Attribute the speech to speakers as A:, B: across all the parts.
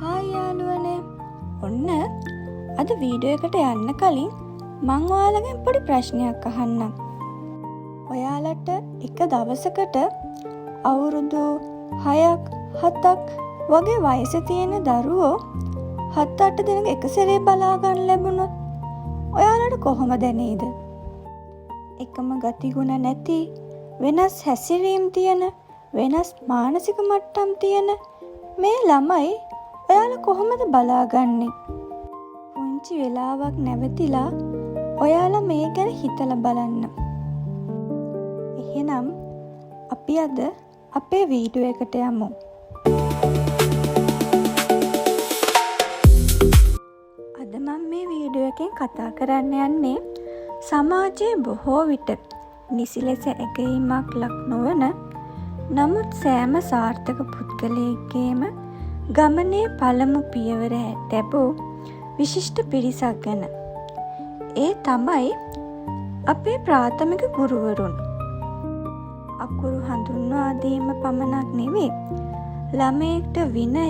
A: Hi යාළුවනේ. ඔන්න අද වීඩියෝ එකට යන්න කලින් මං ඔයාලගෙන් පොඩි ප්‍රශ්නයක් අහන්නම්. ඔයාලට එක දවසකට අවුරුදු 6ක් 7ක් වගේ වයසේ තියෙන දරුවෝ 7-8 දෙනෙක් එක සැරේ බලා ගන්න ලැබුණොත් ඔයාලට කොහොම දැනේද? එකම ගතිගුණ නැති, වෙනස් හැසිරීම් තියෙන, වෙනස් මානසික මට්ටම් තියෙන මේ ළමයි ඔයාලා කොහොමද බලාගන්නේ? පුංචි වෙලාවක් නැවතිලා ඔයාලා මේ ගැන හිතලා බලන්න. එහෙනම් අපි අද අපේ වීඩියෝ එකට යමු. අද මම මේ වීඩියෝ එකෙන් කතා කරන්න යන්නේ සමාජයේ බොහෝ විට නිසි ලෙස ඇගයීමක් ලක් නොවන, නමුත් සෑම සාර්ථක පුද්ගලයෙක්ගේම ගමනේ පළමු පියවර තැබූ විශිෂ්ට පිරිසක් ගැන. ඒ තමයි අපේ ප්‍රාථමික ගුරුවරුන්. අකුරු හඳුන්වා දීම පමණක් නෙවෙයි, ළමයෙක්ට විනය,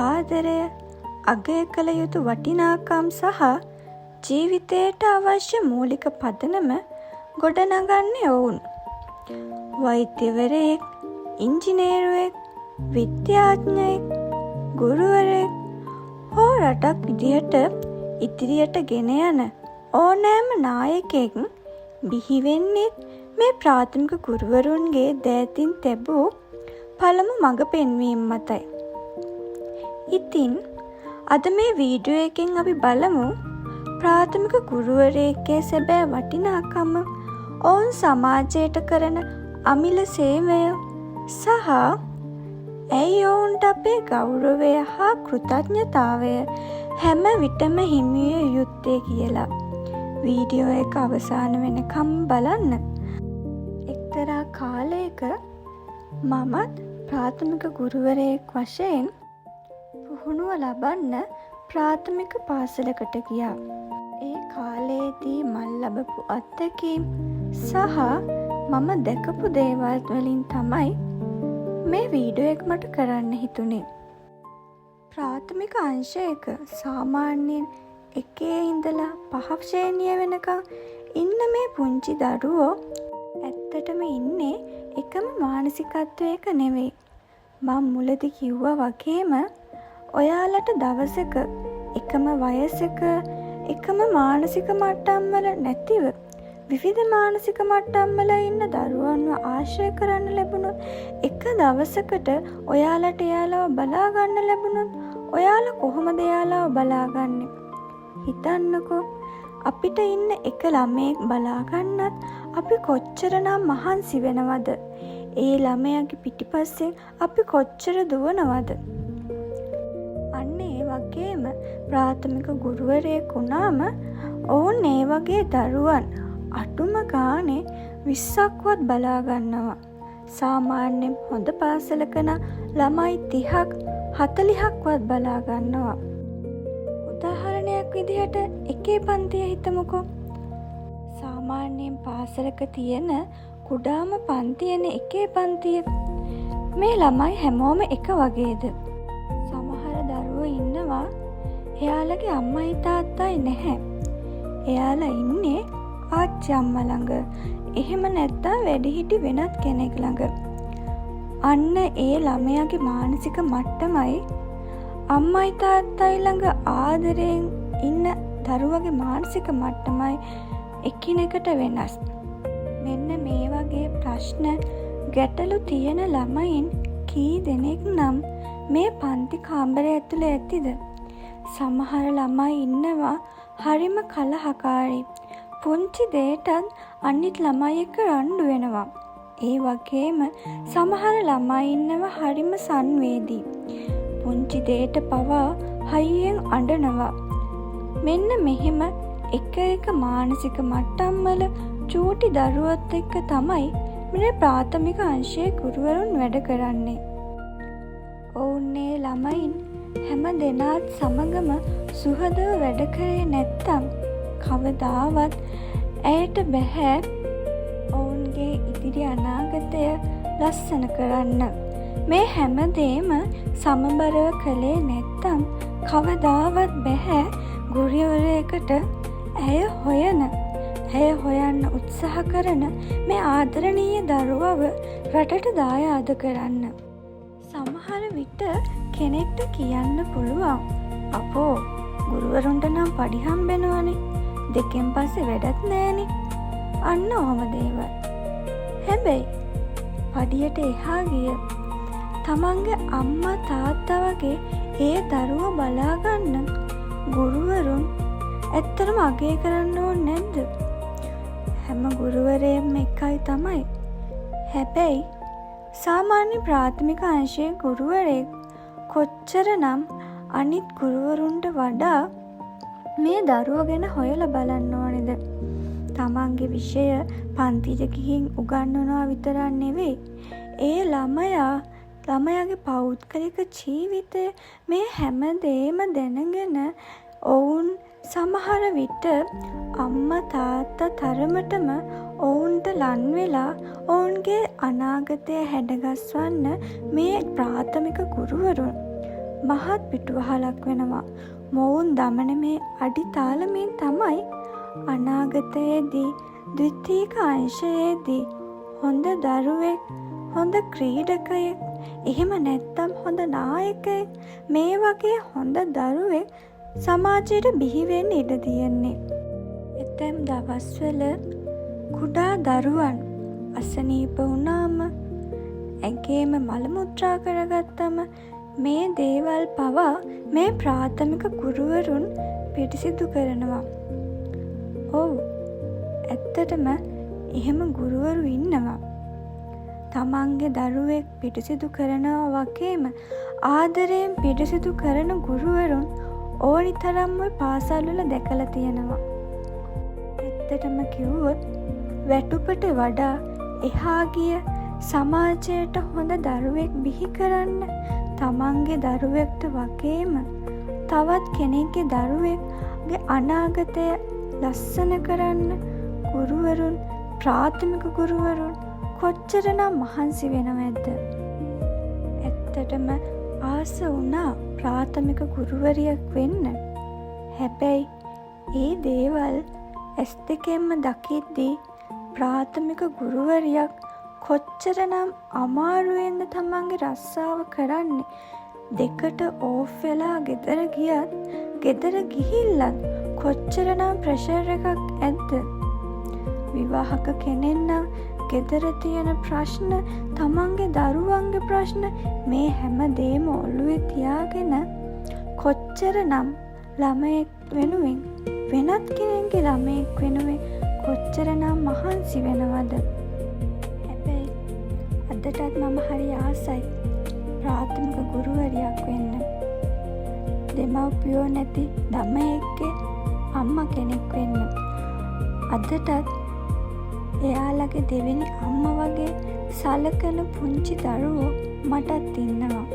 A: ආදරය, අගය කළ යුතු වටිනාකම් සහ ජීවිතයට අවශ්‍ය මූලික පදනම ගොඩනගන්නේ ඔවුන්. වෛද්‍යවරයෙක්, ඉංජිනේරුවෙක්, විද්‍යාඥයෙක්, ගුරුවරයෙක් හෝ රටක් විදිහට ඉදිරියට ගෙන යන ඕනෑම නායකයෙක් බිහි වෙන්නේ මේ ප්‍රාථමික ගුරුවරුන්ගේ දෑතින් තැබූ පළමු මඟ පෙන්වීම මතයි. ඉතින් අද මේ වීඩියෝ එකෙන් අපි බලමු ප්‍රාථමික ගුරුවරයෙක්ගේ සැබෑ වටිනාකම, ඔවුන් සමාජයට කරන අමිල සේවය සහ ඇයි ඔවුන්ට අපේ ගෞරවය හා කෘතඥතාවය හැම විටම හිමිවිය යුත්තේ කියලා. වීඩියෝ එක අවසාන වෙනකම් බලන්න. එක්තරා කාලයක මමත් ප්‍රාථමික ගුරුවරයෙක් වශයෙන් පුහුණුව ලබන්න ප්‍රාථමික පාසලකට ගියා. ඒ කාලයේදී මම ලැබපු අත්දැකීම් සහ මම දැකපු දේවල් වලින් තමයි මේ වීඩියෝ එක මට කරන්න හිතුනේ. ප්‍රාථමික අංශයක සාමාන්‍යයෙන් 1 ඉඳලා 5 ශ්‍රේණිය වෙනකම් ඉන්න මේ පුංචි දරුවෝ ඇත්තටම ඉන්නේ එකම මානසිකත්වයක නෙවෙයි. මම මුලදී කිව්වා වගේම ඔයාලට දවසක එකම වයසක එකම මානසික මට්ටම් වල නැතිව විවිධ මානසික මට්ටම් වල ඉන්න දරුවන්ව ආශ්‍රය කරන්න ලැබුණොත්, එක දවසකට ඔයාලට එයාලව බලා ගන්න ලැබුණොත් ඔයාලා කොහොමද එයාලව බලාගන්නේ? හිතන්නකෝ, අපිට ඉන්න එක ළමයෙක් බලා ගන්නත් අපි කොච්චරනම් මහන්සි වෙනවද? ඒ ළමයාගේ පිටිපස්සෙන් අපි කොච්චර දුවනවද? අන්න ඒ වගේම ප්‍රාථමික ගුරුවරයෙක් වුණාම ඔවුන් ඒ වගේ දරුවන් අටුම ගානේ 20ක්වත් බලා ගන්නවා. සාමාන්‍යයෙන් හොඳ පාසලක නම් ළමයි 30ක් 40ක්වත් බලා ගන්නවා. උදාහරණයක් විදිහට එකේ පන්තිය හිතමුකෝ. සාමාන්‍යයෙන් පාසලක තියෙන කුඩාම පන්තියනේ එකේ පන්තිය. මේ ළමයි හැමෝම එක වගේද? සමහර දරුවෝ ඉන්නවා එයාලගේ අම්මයි තාත්තයි නැහැ. එයාලා ඉන්නේ ආච්චි අම්මා ළඟ, එහෙම නැත්නම් වැඩිහිටි වෙනත් කෙනෙක් ළඟ. අන්න ඒ ළමයාගේ මානසික මට්ටමයි අම්මයි තාත්තයි ළඟ ආදරයෙන් ඉන්න දරුවගේ මානසික මට්ටමයි එකිනෙකට වෙනස්. මෙන්න මේ වගේ ප්‍රශ්න, ගැටලු තියෙන ළමයින් කී දෙනෙක් නම් මේ පන්ති කාමරය ඇතුලේ ඇතිද? සමහර ළමයි ඉන්නවා හරිම කලහකාරී. පුංචි දෙයටත් අනිත් ළමයි එක්ක රණ්ඩු වෙනවා. ඒ වගේම සමහර ළමයි ඉන්නවා හරිම සංවේදී. පුංචි දෙයට පවා හයියෙන් අඬනවා. මෙන්න මෙහෙම එක මානසික මට්ටම් වල චූටි දරුවොත් එක්ක තමයි මේ ප්‍රාථමික අංශයේ ගුරුවරුන් වැඩ කරන්නේ. ඔවුන්නේ ළමයින් හැම දෙනාත් සමගම සුහදව වැඩ කරේ නැත්තම් කවදාවත් ඇයට බැහැ ඔවුන්ගේ ඉදිරි අනාගතය ලස්සන කරන්න. මේ හැමදේම සමබරව කළේ නැත්තම් කවදාවත් බැහැ ගුරුවරයෙකුට ඇය හොයන්න උත්සාහ කරන මේ ආදරණීය දරුවව රටට දායාද කරන්න. සමහර විට කෙනෙක්ට කියන්න පුළුවන් අපෝ ගුරුවරුන්ට නම් පඩි හම්බෙනවනේ, දෙකෙන් පස්සේ වැඩක් නෑනේ, අන්න ඔහොම දේවල්. හැබැයි පඩියට එහා ගිය තමන්ගේ අම්මා තාත්තා වගේ ඒ දරුව බලාගන්න ගුරුවරුන් ඇත්තටම අගය කරන්න ඕනේ නැද්ද? හැම ගුරුවරයෙක්ම එකයි තමයි. හැබැයි සාමාන්‍ය ප්‍රාථමික අංශයේ ගුරුවරයෙක් කොච්චරනම් අනිත් ගුරුවරුන්ට වඩා මේ දරුවෝ ගැන හොයලා බලන්න ඕනේද? තමන්ගේ විෂය පන්තියට ගිහින් උගන්වනවා විතරක් නෙවෙයි, ඒ ළමයාගේ පෞද්ගලික ජීවිතය මේ හැමදේම දැනගෙන ඔවුන් සමහර විට අම්මා තාත්තා තරමටම ඔවුන්ට ලන් වෙලා ඔවුන්ගේ අනාගතය හැඩගස්වන්න මේ ප්‍රාථමික ගුරුවරුන් මහත් පිටුවහලක් වෙනවා. මොවුන් දමන මේ අඩිතාලමෙන් තමයි අනාගතයේදී ද්විතීක අංශයේදී හොඳ දරුවෙක්, හොඳ ක්‍රීඩකයෙක්, එහෙම නැත්තම් හොඳ නායකයෙක්, මේ වගේ හොඳ දරුවෙක් සමාජයට බිහි වෙන්න ඉඩ තියෙන්නේ. එතෙම් දවස්වල කුඩා දරුවන් අසනීප වුණාම, ඇඟේම මල මුත්‍රා කරගත්තම මේ දේවල් පවා මේ ප්‍රාථමික ගුරුවරුන් පිරිසිදු කරනවා. ඔව්, ඇත්තටම එහෙම ගුරුවරු ඉන්නවා. තමන්ගේ දරුවෙක් පිරිසිදු කරනවා වගේම ආදරයෙන් පිරිසිදු කරන ගුරුවරුන් ඕනි තරම් ඔය පාසල්වල දැකලා තියෙනවා. ඇත්තටම කිව්වොත් වැටුපට වඩා එහා ගිය සමාජයට හොඳ දරුවෙක් බිහි කරන්න, තමන්ගේ දරුවෙක්ට වගේම තවත් කෙනෙක්ගේ දරුවෙක්ගේ අනාගතය ලස්සන කරන්න ගුරුවරුන්, ප්‍රාථමික ගුරුවරුන් කොච්චරනම් මහන්සි වෙනවද? ඇත්තටම ආස වුණා ප්‍රාථමික ගුරුවරියක් වෙන්න. හැබැයි ඒ දේවල් ඇස් දෙකෙන්ම දකිද්දී ප්‍රාථමික ගුරුවරියක් කොච්චරනම් අමාරුවෙන්ද තමන්ගේ රස්සාව කරන්නේ. දෙකට ඕෆ් වෙලා ගෙදර ගියත්, ගෙදර ගිහිල්ලත් කොච්චරනම් ප්‍රෙෂර් එකක් ඇද්ද? විවාහක කෙනෙක්නම් ගෙදර තියෙන ප්‍රශ්න, තමන්ගේ දරුවන්ගේ ප්‍රශ්න, මේ හැම දේම ඔළුවේ තියාගෙන කොච්චරනම් ළමයෙක් වෙනුවෙන්, වෙනත් කෙනෙක්ගේ ළමයෙක් වෙනුවෙන් කොච්චරනම් මහන්සි වෙනවද? හැබැයි අදටත් මම හරි ආසයි ප්‍රාථමික ගුරුවරියක් වෙන්න. දෙමව්පියෝ නැති ළමයෙක්ගේ අම්මා කෙනෙක් වෙන්න. අදටත් එයාලගේ දෙවෙනි අම්මා වගේ සලකන පුංචි දරුවෝ මටත් ඉන්නවා.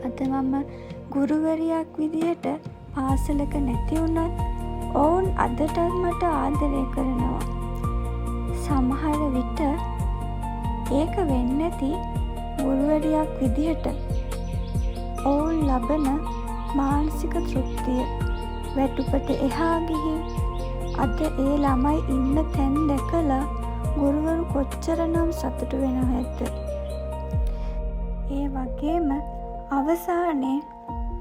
A: අද මම ගුරුවරියක් විදිහට පාසලක නැති වුණත් ඔවුන් අදටත් මට ආදරය කරනවා. සමහර විට ඒක වෙන්නේ නැති ගුරුවරියක් විදිහට ඔවුන් ලබන මානසික තෘප්තිය වැටුපට එහා ගිහින් අද ඒ ළමයි ඉන්න තැන් දැකලා ගුරුවරු කොච්චරනම් සතුටු වෙනවද? ඒ වගේම අවසානයේ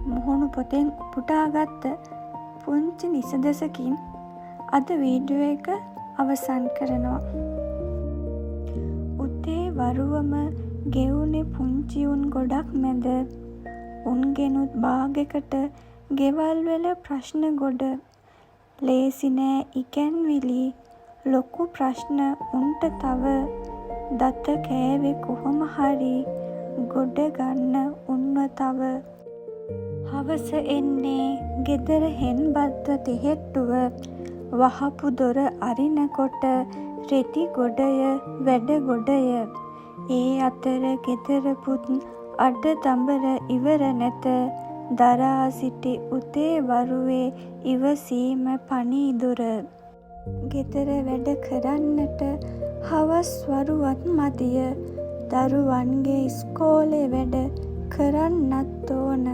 A: මුහුණු පොතෙන් උපුටාගත්ත පුංචි නිසදසකින් අද වීඩියෝ එක අවසන් කරනවා. උදේ වරුවම ගෙවුනේ පුංචි උන් ගොඩක් මැද, උන්ගෙනුත් බාගෙකට ගෙවල් වල ප්‍රශ්න ගොඩ, ලේසි නෑ ඉගැන්විලි, ලොකු ප්‍රශ්න උන්ට තව, දත කෑවේ කොහොම හරි ගොඩ ගන්න උන්ව තව. හවස එන්නේ ගෙදර හෙන් බද්ද තෙහෙට්ටුව, වහපු දොර අරිනකොට රෙදි ගොඩය වැඩ ගොඩය. ඒ අතර ගෙදරපුත් අඩ දඹර ඉවර නැත, දරා සිටි උදේ වරුවේ ඉවසීම පණිදුර. ගෙදර වැඩ කරන්නට හවස් වරුවත් මදිය, දරුවන්ගේ ඉස්කෝලේ වැඩ කරන්නත් ඕන.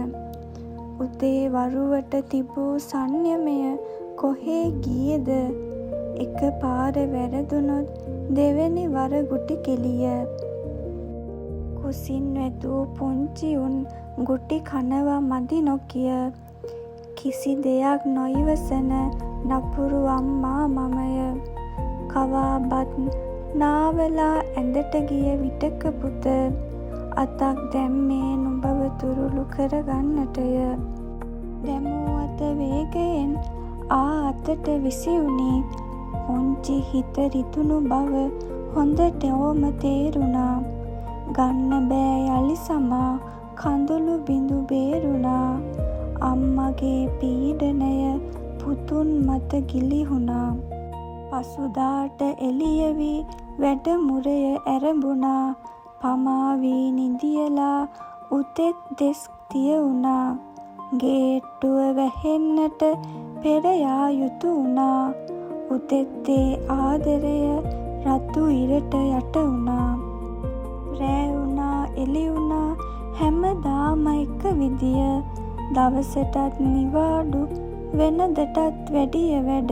A: උදේ වරුවට තිබූ සංයමය කොහේ ගියේද? එක පාර වැරදුනොත් දෙවෙනි වර ගුටි කෙලිය. කුසින් වැදූ පුංචි උන් ගුටි කනවා මදි නොකිය. කිසි දෙයක් නොයිවසන නපුරු අම්මා මමය. කවාබත් නාවලා ඇඳට ගිය විටක පුත අතක් දැම්මේ නුඹව තුරුළු කරගන්නටය. දැමූ අත වේගයෙන් අතට විසිවුණි. පුංචි හිත රිදුණු බව හොඳටම තේරුණා. ගන්න බෑ යලි සමා කඳුළු බිඳු බේරුණා. අම්මගේ පීඩනය පුතුන් මත ගිලිහුණා. පසුදාට එළිය වී වැඩමුරය ඇරඹුණා. පමා වී නිදියලා උතෙත් දෙස් තියුණා. ගේට්ටුව වැහෙන්නට පෙර යා යුතු වුණා. උතෙත්තේ ආදරය රතු ඉරට යට වුණා. රෑ වුණා එළි වුණා හැමදාම එක විදිය. දවසටත් නිවාඩු වෙනදටත් වැඩිය වැඩ.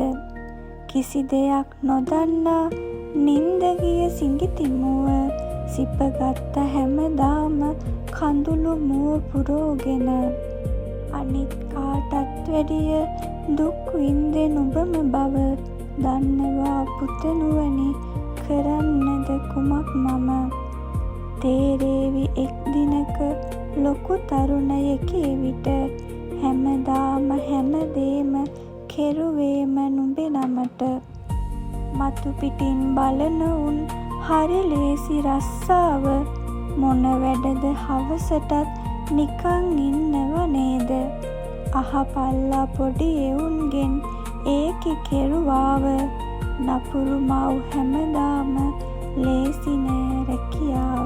A: කිසි දෙයක් නොදන්නා නින්ද ගිය සිඟිති මුව සිපගත්ත හැමදාම කඳුළු මුව පුරෝගෙන. අනිත් කාටත් වැඩිය දුක් වින්දේ නුඹම බව දන්නවා පුතණුවනි කරන්නද කුමක් මම. තේරේවි එක් දිනක ලොකු තරුණයෙකි විට හැමදාම හැමදේම කෙරුවේම නුඹේ නමට. මතු පිටින් බලන උන් හරි ලේසි රස්සාව. මොන වැඩද හවසටත් නිකන් ඉන්නව නේද? අහපල්ලා පොඩි එවුන්ගෙන් ඒකි කෙරුවාව. නපුරු මව් හැමදාම ලේසි නෑ රැකියාව.